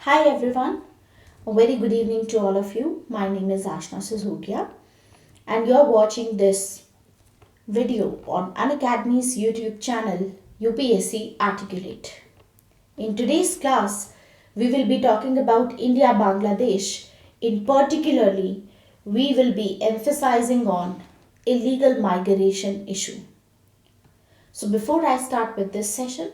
Hi everyone, a very good evening to all of you. My name is Ashna Sisodia and you're watching this video on Unacademy's YouTube channel UPSC Articulate. In today's class, we will be talking about India Bangladesh. In particularly, we will be emphasizing on illegal migration issue. So before I start with this session,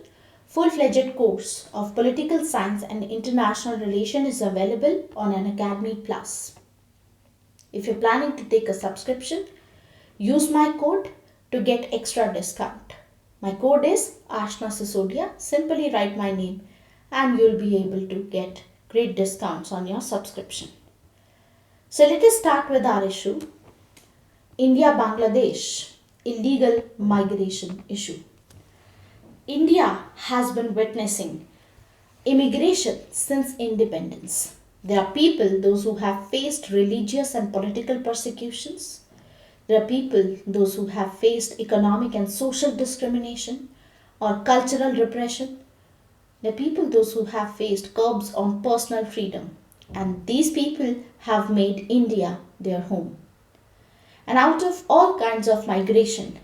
full-fledged course of Political Science and International Relation is available on an Academy Plus. If you're planning to take a subscription, use my code to get extra discount. My code is Ashna Sisodia. Simply write my name and you'll be able to get great discounts on your subscription. So let us start with our issue. India Bangladesh illegal migration issue. India has been witnessing immigration since independence. There are people, those who have faced religious and political persecutions. There are people, those who have faced economic and social discrimination or cultural repression. There are people, those who have faced curbs on personal freedom. And these people have made India their home. And out of all kinds of migration,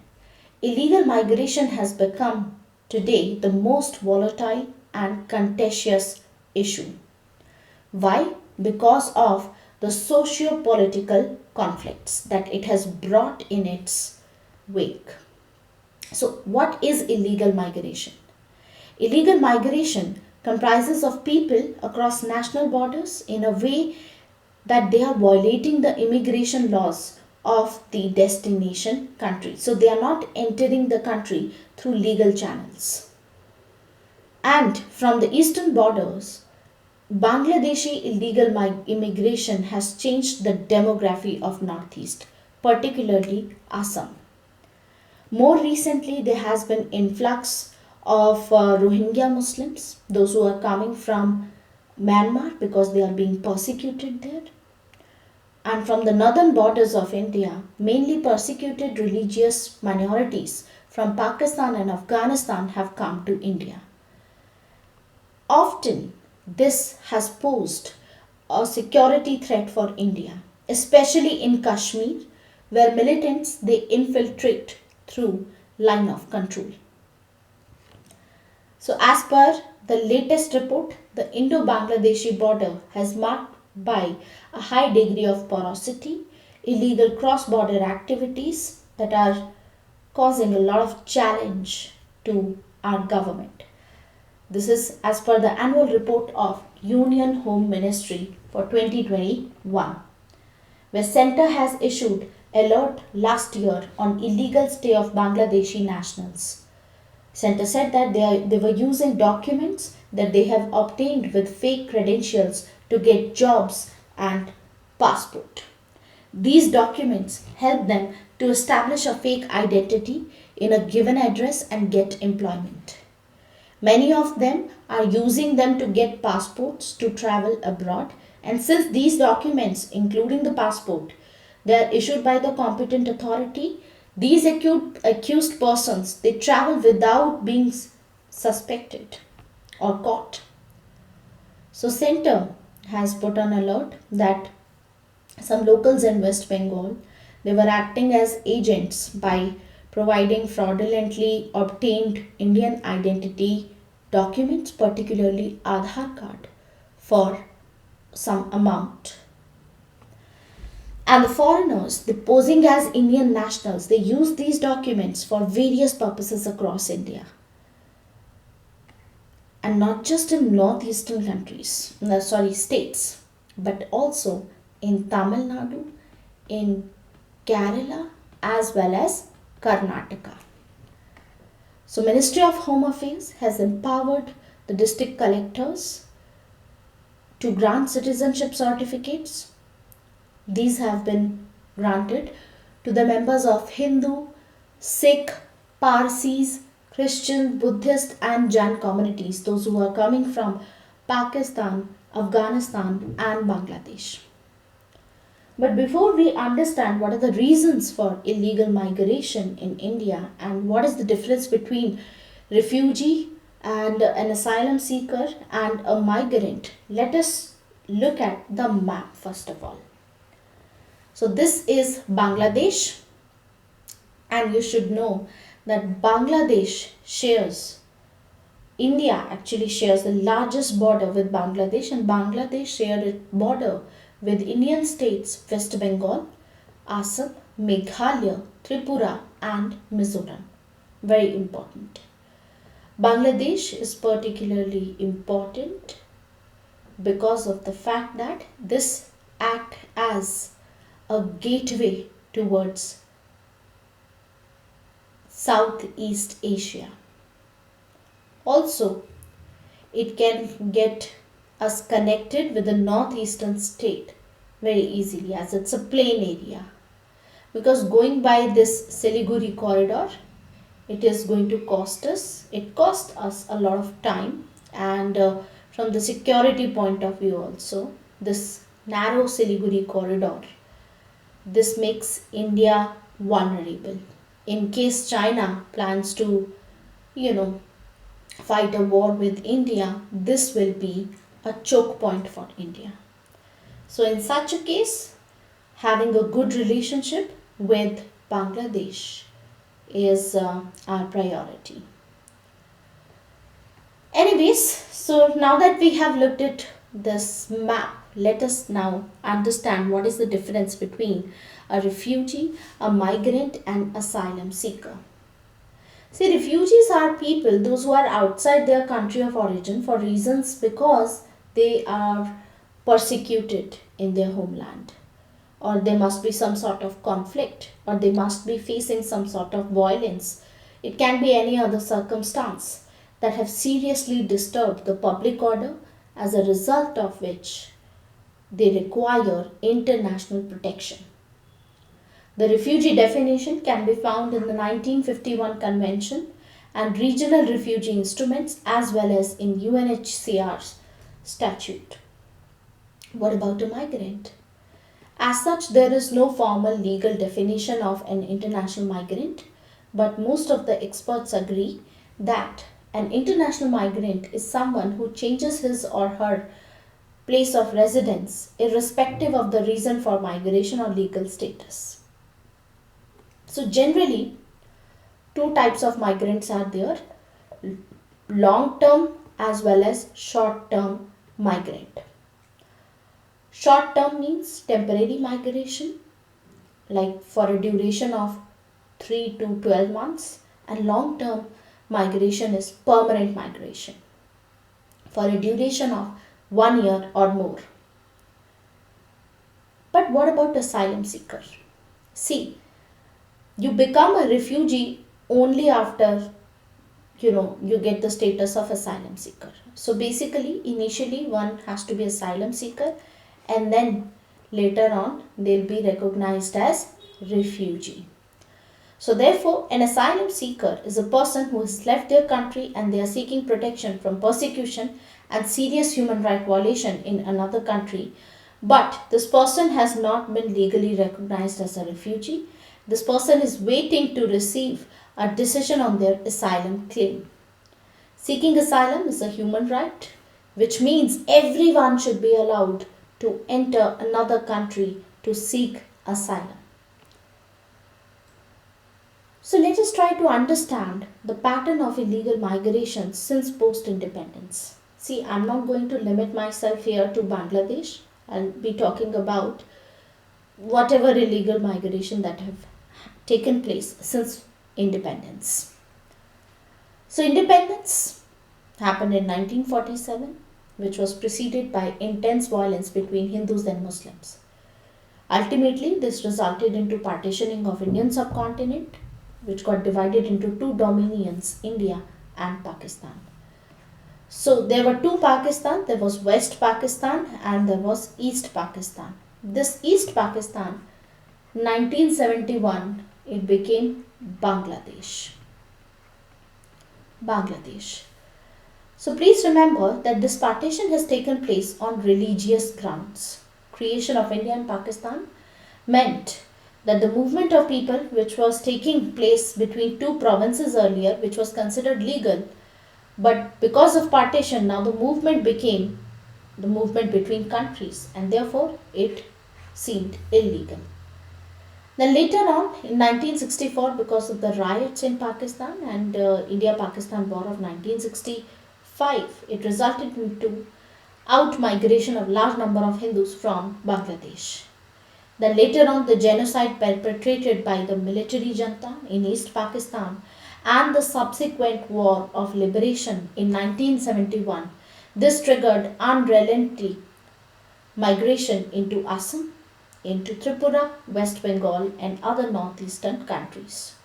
illegal migration has become today the most volatile and contentious issue. Why? Because of the socio-political conflicts that it has brought in its wake. So, what is illegal migration? Illegal migration comprises of people across national borders in a way that they are violating the immigration laws of the destination country. So they are not entering the country through legal channels. And from the eastern borders, Bangladeshi illegal immigration has changed the demography of Northeast, particularly Assam. More recently, there has been influx of Rohingya Muslims, those who are coming from Myanmar because they are being persecuted there. And from the northern borders of India, mainly persecuted religious minorities from Pakistan and Afghanistan have come to India. Often, this has posed a security threat for India, especially in Kashmir, where militants they infiltrate through line of control. So, as per the latest report, the Indo-Bangladeshi border has marked by a high degree of porosity, illegal cross-border activities that are causing a lot of challenge to our government. This is as per the annual report of Union Home Ministry for 2021, where Centre has issued alert last year on illegal stay of Bangladeshi nationals. Centre said that they were using documents that they have obtained with fake credentials to get jobs and passport. These documents help them to establish a fake identity in a given address and get employment. Many of them are using them to get passports to travel abroad, and since these documents, including the passport, they are issued by the competent authority, these accused persons they travel without being suspected or caught. So Center has put on alert that some locals in West Bengal they were acting as agents by providing fraudulently obtained Indian identity documents, particularly Aadhaar card, for some amount. And the foreigners, they posing as Indian nationals, they use these documents for various purposes across India. And not just in northeastern countries, no, sorry, states, but also in Tamil Nadu, in Kerala, as well as Karnataka. So Ministry of Home Affairs has empowered the district collectors to grant citizenship certificates. These have been granted to the members of Hindu, Sikh, Parsis, Christian, Buddhist and Jain communities, those who are coming from Pakistan, Afghanistan and Bangladesh. But before we understand what are the reasons for illegal migration in India and what is the difference between refugee and an asylum seeker and a migrant. Let us look at the map first of all. So this is Bangladesh, and you should know that India actually shares the largest border with Bangladesh, and Bangladesh shared its border with Indian states West Bengal, Assam, Meghalaya, Tripura, and Mizoram. Very important. Bangladesh is particularly important because of the fact that this acts as a gateway towards Southeast Asia. Also, it can get us connected with the northeastern state very easily as it's a plain area. Because going by this Siliguri corridor, it cost us a lot of time, and from the security point of view also, this narrow Siliguri corridor, this makes India vulnerable. In case China plans to, you know, fight a war with India, this will be a choke point for India. So, in such a case, having a good relationship with Bangladesh is our priority. Anyways, so now that we have looked at this map, let us now understand what is the difference between a refugee, a migrant, and asylum seeker. See, refugees are people, those who are outside their country of origin for reasons because they are persecuted in their homeland, or there must be some sort of conflict, or they must be facing some sort of violence. It can be any other circumstance that have seriously disturbed the public order, as a result of which they require international protection. The refugee definition can be found in the 1951 Convention and regional refugee instruments as well as in UNHCR's statute. What about a migrant? As such, there is no formal legal definition of an international migrant, but most of the experts agree that an international migrant is someone who changes his or her place of residence irrespective of the reason for migration or legal status. So, generally, two types of migrants are there: long term as well as short term migrant. Short term means temporary migration, like for a duration of 3 to 12 months, and long term migration is permanent migration for a duration of 1 year or more. But what about asylum seeker? See, you become a refugee only after you get the status of asylum seeker. So basically, initially one has to be asylum seeker, and then later on they'll be recognized as refugee. So therefore, an asylum seeker is a person who has left their country and they are seeking protection from persecution and serious human right violation in another country, but this person has not been legally recognized as a refugee. This person is waiting to receive a decision on their asylum claim. Seeking asylum is a human right, which means everyone should be allowed to enter another country to seek asylum. So let us try to understand the pattern of illegal migration since post-independence. See, I'm not going to limit myself here to Bangladesh. I'll be talking about whatever illegal migration that have taken place since independence. So independence happened in 1947, which was preceded by intense violence between Hindus and Muslims. Ultimately, this resulted into partitioning of Indian subcontinent, which got divided into two dominions, India and Pakistan. So there were two Pakistan, there was West Pakistan and there was East Pakistan. This East Pakistan, 1971, it became Bangladesh. Bangladesh. So please remember that this partition has taken place on religious grounds. Creation of India and Pakistan meant that the movement of people which was taking place between two provinces earlier, which was considered legal, But because of partition, now the movement became the movement between countries, and therefore it seemed illegal. Then later on, in 1964, because of the riots in Pakistan and India-Pakistan War of 1965, it resulted into out migration of large number of Hindus from Bangladesh. Then later on, the genocide perpetrated by the military junta in East Pakistan and the subsequent war of liberation in 1971, this triggered unrelenting migration into Assam, into Tripura, West Bengal, and other northeastern countries.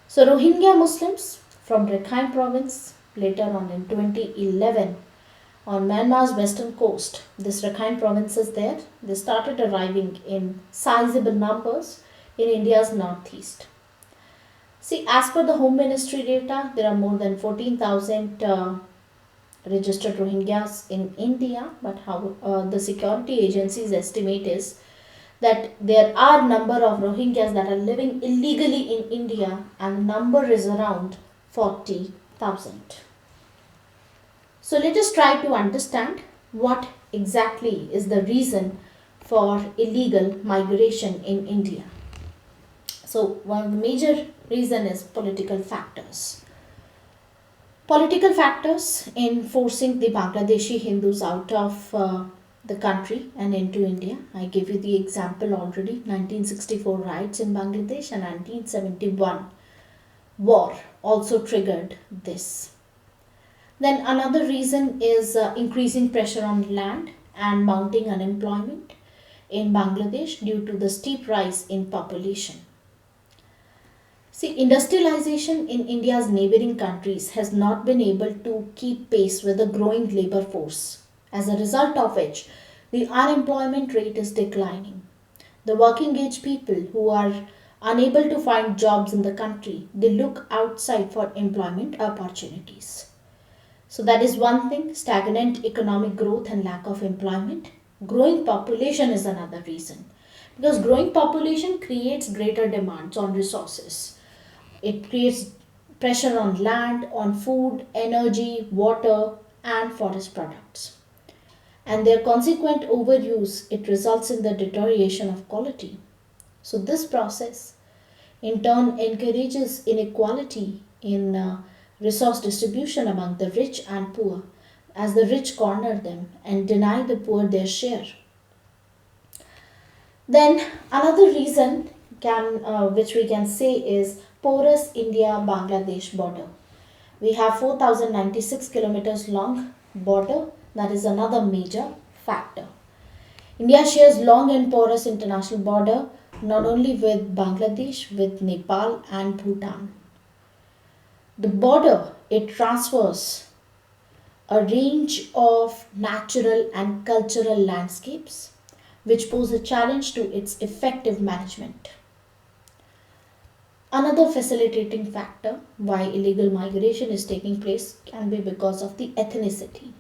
So, Rohingya Muslims from Rakhine province, later on in 2011, on Myanmar's western coast, this Rakhine province is there, they started arriving in sizable numbers in India's northeast. See, as per the Home Ministry data, there are more than 14,000 registered Rohingyas in India, but how the security agencies estimate is that there are number of Rohingyas that are living illegally in India, and the number is around 40,000. So let us try to understand what exactly is the reason for illegal migration in India. So one of the major reason is political factors. Political factors in forcing the Bangladeshi Hindus out of the country and into India. I gave you the example already, 1964 riots in Bangladesh and 1971 war also triggered this. Then another reason is increasing pressure on land and mounting unemployment in Bangladesh due to the steep rise in population. See, industrialization in India's neighboring countries has not been able to keep pace with the growing labor force, as a result of which the unemployment rate is declining. The working age people who are unable to find jobs in the country, they look outside for employment opportunities. So that is one thing, stagnant economic growth and lack of employment. Growing population is another reason, because growing population creates greater demands on resources. It creates pressure on land, on food, energy, water, and forest products. And their consequent overuse, it results in the deterioration of quality. So this process in turn encourages inequality in resource distribution among the rich and poor, as the rich corner them and deny the poor their share. Then another reason which we can say is porous India-Bangladesh border. We have 4,096 kilometers long border. That is another major factor. India shares long and porous international border not only with Bangladesh, with Nepal and Bhutan. The border, it transfers a range of natural and cultural landscapes which pose a challenge to its effective management. Another facilitating factor why illegal migration is taking place can be because of the ethnicity.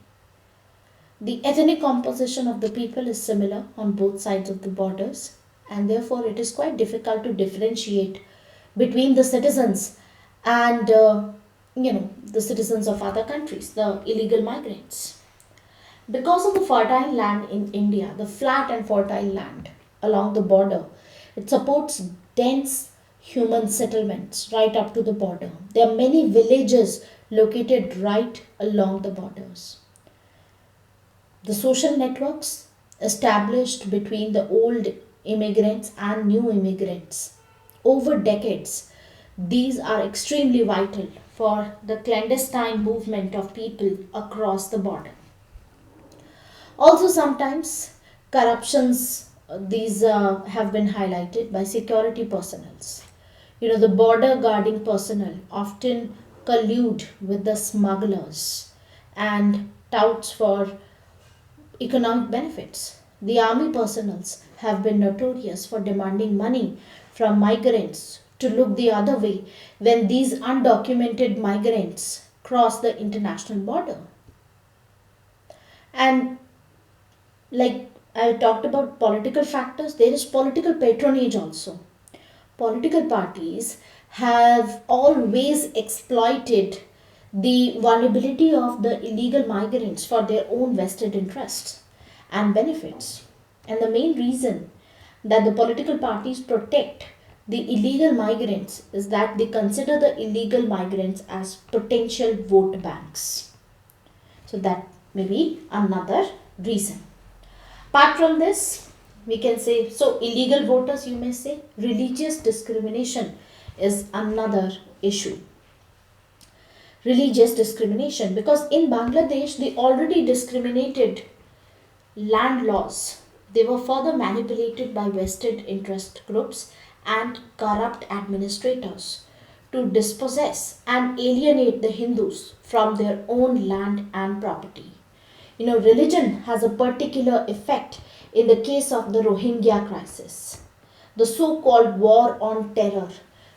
The ethnic composition of the people is similar on both sides of the borders, and therefore it is quite difficult to differentiate between the citizens and the citizens of other countries, the illegal migrants. Because of the fertile land in India, the flat and fertile land along the border, it supports dense human settlements right up to the border. There are many villages located right along the borders. The social networks established between the old immigrants and new immigrants over decades, these are extremely vital for the clandestine movement of people across the border. Also, sometimes corruptions these have been highlighted by security personnels. The border guarding personnel often collude with the smugglers and touts for economic benefits. The army personnels have been notorious for demanding money from migrants to look the other way when these undocumented migrants cross the international border. And like I talked about political factors, there is political patronage also. Political parties have always exploited the vulnerability of the illegal migrants for their own vested interests and benefits. And the main reason that the political parties protect the illegal migrants is that they consider the illegal migrants as potential vote banks. So that may be another reason. Apart from this, we can say so illegal voters, you may say religious discrimination is another issue. Religious discrimination, because in Bangladesh they already discriminated land laws. They were further manipulated by vested interest groups and corrupt administrators to dispossess and alienate the Hindus from their own land and property. Religion has a particular effect in the case of the Rohingya crisis. The so called war on terror,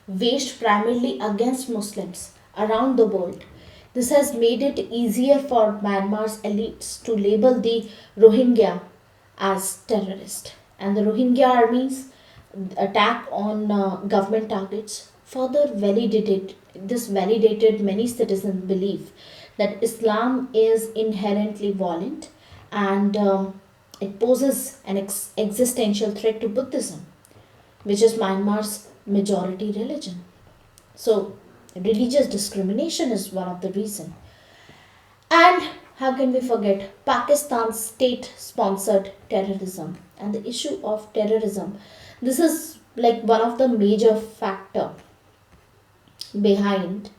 waged primarily against Muslims around the world. This has made it easier for Myanmar's elites to label the Rohingya as terrorist. And the Rohingya army's attack on government targets further validated many citizens' belief that Islam is inherently violent and it poses an existential threat to Buddhism, which is Myanmar's majority religion. So, religious discrimination is one of the reasons. And how can we forget Pakistan's state sponsored terrorism and the issue of terrorism? This is like one of the major factor behind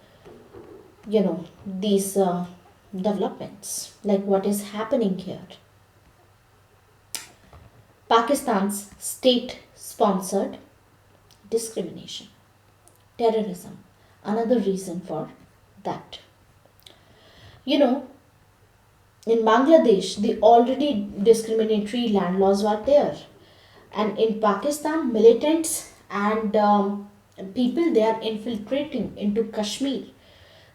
these developments, like what is happening here. Pakistan's state sponsored discrimination, terrorism, another reason for that. You know, in Bangladesh, the already discriminatory land laws were there, and in Pakistan, militants and people they are infiltrating into Kashmir.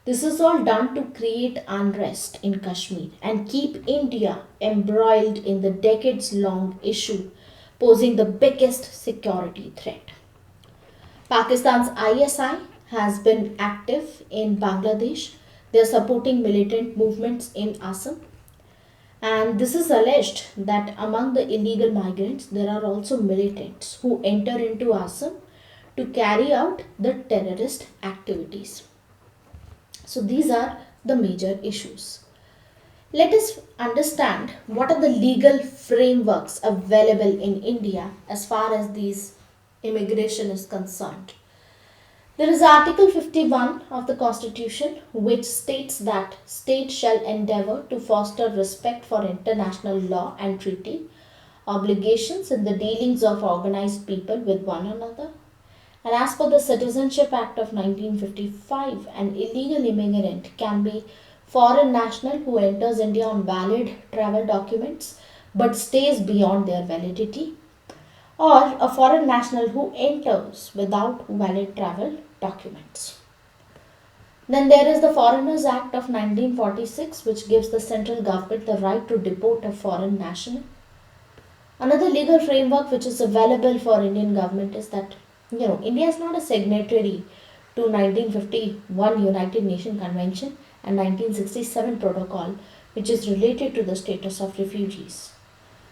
This is all done to create unrest in Kashmir and keep India embroiled in the decades long issue posing the biggest security threat. Pakistan's ISI has been active in Bangladesh. They are supporting militant movements in Assam. And this is alleged that among the illegal migrants, there are also militants who enter into Assam to carry out the terrorist activities. So these are the major issues. Let us understand what are the legal frameworks available in India as far as these immigration is concerned. There is Article 51 of the Constitution which states that states shall endeavor to foster respect for international law and treaty obligations in the dealings of organized people with one another. And as per the Citizenship Act of 1955, an illegal immigrant can be foreign national who enters India on valid travel documents but stays beyond their validity, or a foreign national who enters without valid travel documents. Then there is the Foreigners Act of 1946, which gives the central government the right to deport a foreign national. Another legal framework which is available for Indian government is that India is not a signatory to 1951 United Nations Convention and 1967 Protocol, which is related to the status of refugees.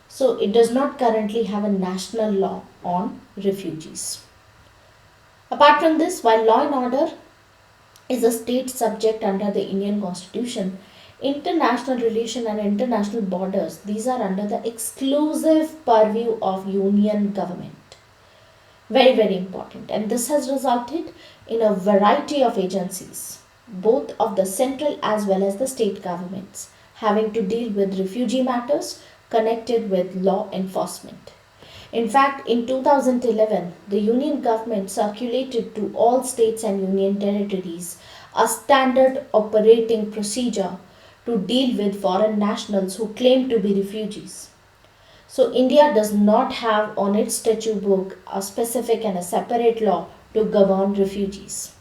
So it does not currently have a national law on refugees. Apart from this, while law and order is a state subject under the Indian Constitution, international relation and international borders, these are under the exclusive purview of Union government. Very, very important. And this has resulted in a variety of agencies, both of the central as well as the state governments, having to deal with refugee matters connected with law enforcement. In fact, in 2011, the Union government circulated to all states and union territories a standard operating procedure to deal with foreign nationals who claim to be refugees. So India does not have on its statute book a specific and a separate law to govern refugees.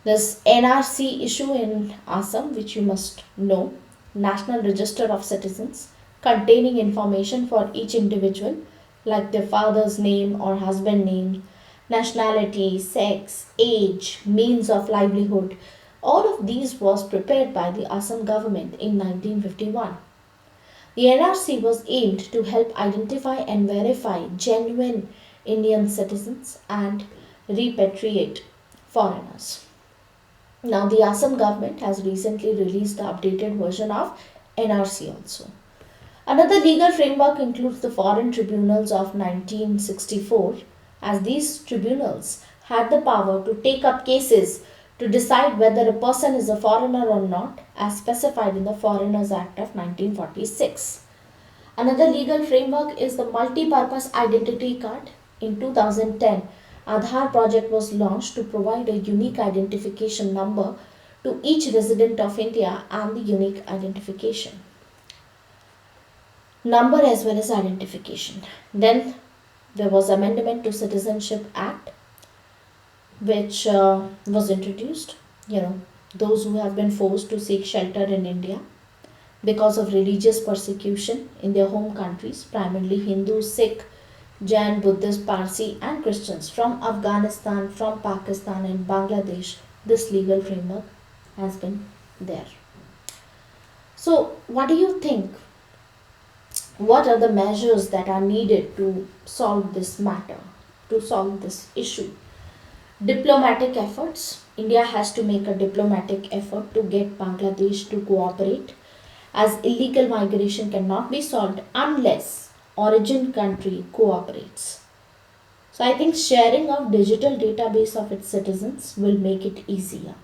This NRC issue in Assam, which you must know, National Register of Citizens, containing information for each individual like their father's name or husband name, nationality, sex, age, means of livelihood. All of these was prepared by the Assam government in 1951. The NRC was aimed to help identify and verify genuine Indian citizens and repatriate foreigners. Now, the Assam government has recently released the updated version of NRC also. Another legal framework includes the Foreign Tribunals of 1964, as these tribunals had the power to take up cases to decide whether a person is a foreigner or not, as specified in the Foreigners Act of 1946. Another legal framework is the Multi-Purpose Identity Card. In 2010, Aadhaar project was launched to provide a unique identification number to each resident of India and the unique identification number as well as identification. Then there was amendment to Citizenship Act which was introduced. Those who have been forced to seek shelter in India because of religious persecution in their home countries, primarily Hindu, Sikh, Jain, Buddhist, Parsi, and Christians from Afghanistan, from Pakistan, and Bangladesh, this legal framework has been there. So, what do you think? What are the measures that are needed to solve this matter, to solve this issue? Diplomatic efforts. India has to make a diplomatic effort to get Bangladesh to cooperate, as illegal migration cannot be solved unless origin country cooperates. So I think sharing of digital database of its citizens will make it easier.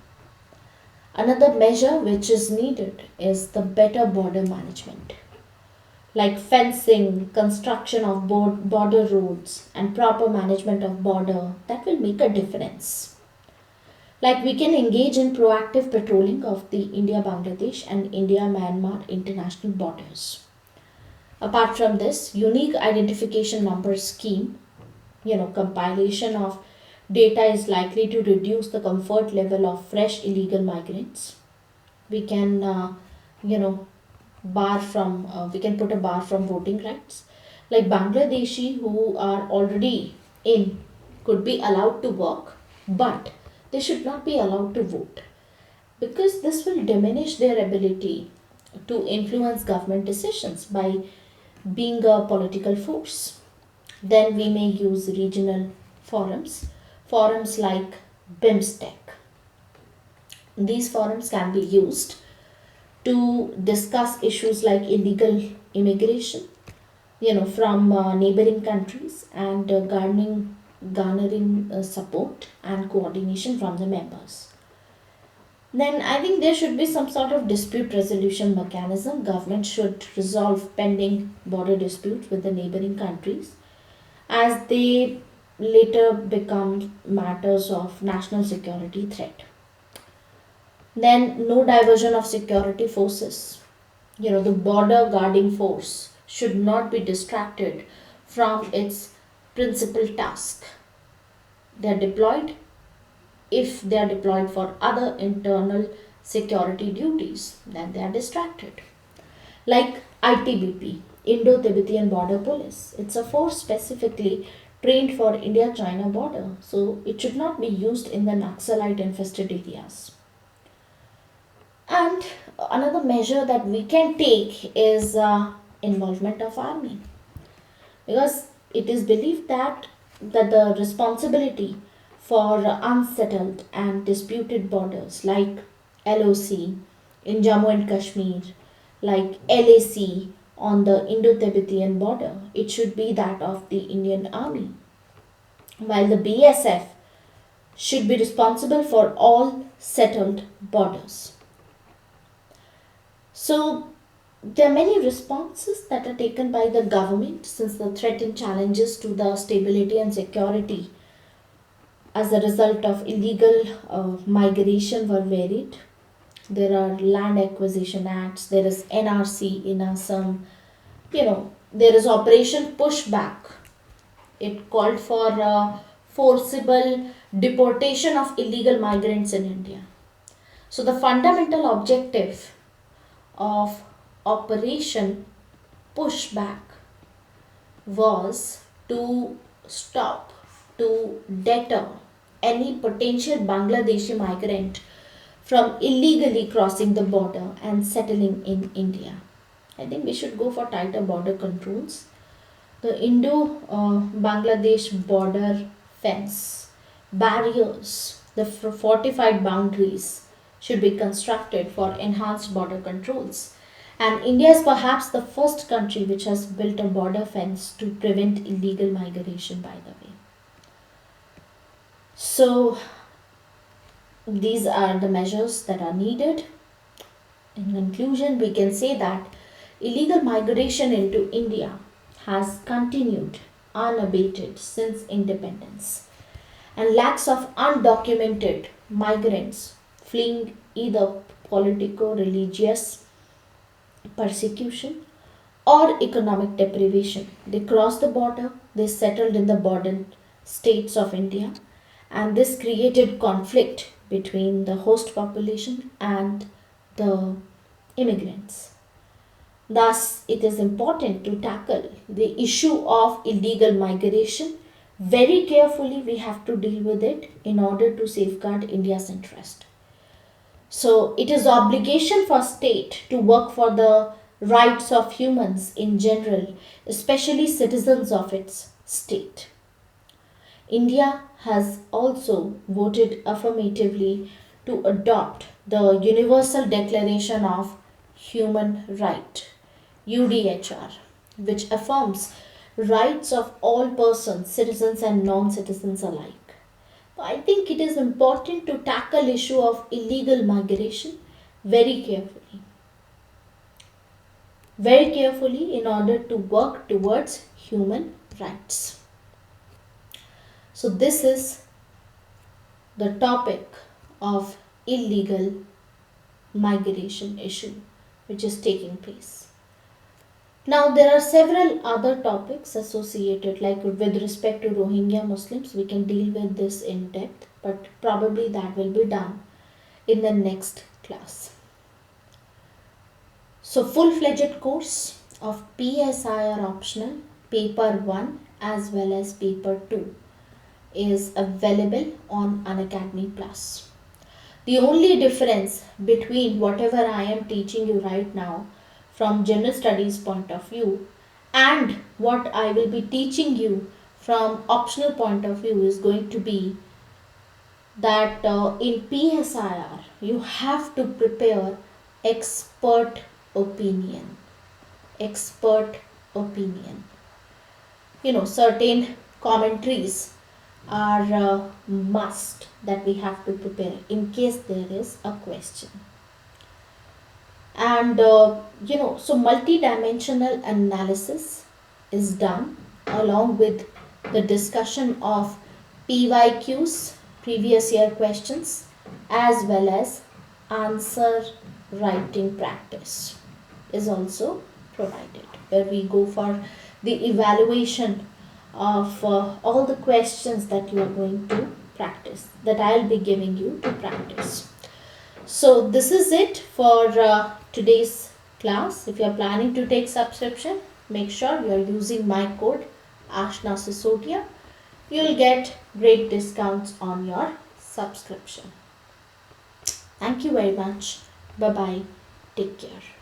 Another measure which is needed is the better border management, like fencing, construction of border roads, and proper management of border that will make a difference. Like we can engage in proactive patrolling of the India Bangladesh and India Myanmar international borders. Apart from this, unique identification number scheme, compilation of data is likely to reduce the comfort level of fresh illegal migrants. We can, we can put a bar from voting rights. Like Bangladeshi who are already in could be allowed to work, but they should not be allowed to vote because this will diminish their ability to influence government decisions by being a political force. Then we may use regional forums like BIMSTEC. These forums can be used to discuss issues like illegal immigration, from neighboring countries and garnering support and coordination from the members. Then I think there should be some sort of dispute resolution mechanism. Government should resolve pending border disputes with the neighboring countries as they later become matters of national security threat. Then no diversion of security forces. The border guarding force should not be distracted from its principal task. They are deployed if they are deployed for other internal security duties, then they are distracted. Like ITBP, Indo-Tibetan Border Police. It's a force specifically trained for India-China border, so it should not be used in the Naxalite infested areas. And another measure that we can take is involvement of army, because it is believed that the responsibility for unsettled and disputed borders like LOC in Jammu and Kashmir, like LAC on the Indo-Tibetan border, it should be that of the Indian Army, while the BSF should be responsible for all settled borders. So there are many responses that are taken by the government since the threat and challenges to the stability and security as a result of illegal migration were varied. There are land acquisition acts, there is NRC in Assam, there is Operation Pushback. It called for forcible deportation of illegal migrants in India. So the fundamental objective of Operation Pushback was to stop, to deter any potential Bangladeshi migrant from illegally crossing the border and settling in India. I think we should go for tighter border controls. The Indo Bangladesh border fence, barriers, the fortified boundaries should be constructed for enhanced border controls. And India is perhaps the first country which has built a border fence to prevent illegal migration, by the way. So, these are the measures that are needed. In conclusion, we can say that illegal migration into India has continued unabated since independence, and lakhs of undocumented migrants fleeing either politico religious persecution or economic deprivation. They crossed the border, they settled in the border states of India, and this created conflict between the host population and the immigrants. Thus, it is important to tackle the issue of illegal migration very carefully. We have to deal with it in order to safeguard India's interest. So, it is obligation for state to work for the rights of humans in general, especially citizens of its state. India has also voted affirmatively to adopt the Universal Declaration of Human Right UDHR, which affirms rights of all persons, citizens and non-citizens alike. So I think it is important to tackle issue of illegal migration very carefully. Very carefully in order to work towards human rights. So this is the topic of illegal migration issue which is taking place. Now there are several other topics associated, like with respect to Rohingya Muslims. We can deal with this in depth, but probably that will be done in the next class. So full-fledged course of PSIR optional paper 1 as well as paper 2 is available on Unacademy Plus. The only difference between whatever I am teaching you right now from general studies point of view and what I will be teaching you from optional point of view is going to be that in PSIR you have to prepare expert opinion. Expert opinion. Certain commentaries are must that we have to prepare in case there is a question. And so multi-dimensional analysis is done along with the discussion of PYQs, previous year questions, as well as answer writing practice is also provided, where we go for the evaluation of all the questions that you are going to practice, that I'll be giving you to practice. So this is it for today's class. If you are planning to take subscription, make sure you are using my code Ashna Sisodia. You will get great discounts on your subscription. Thank you very much. Bye bye. Take care.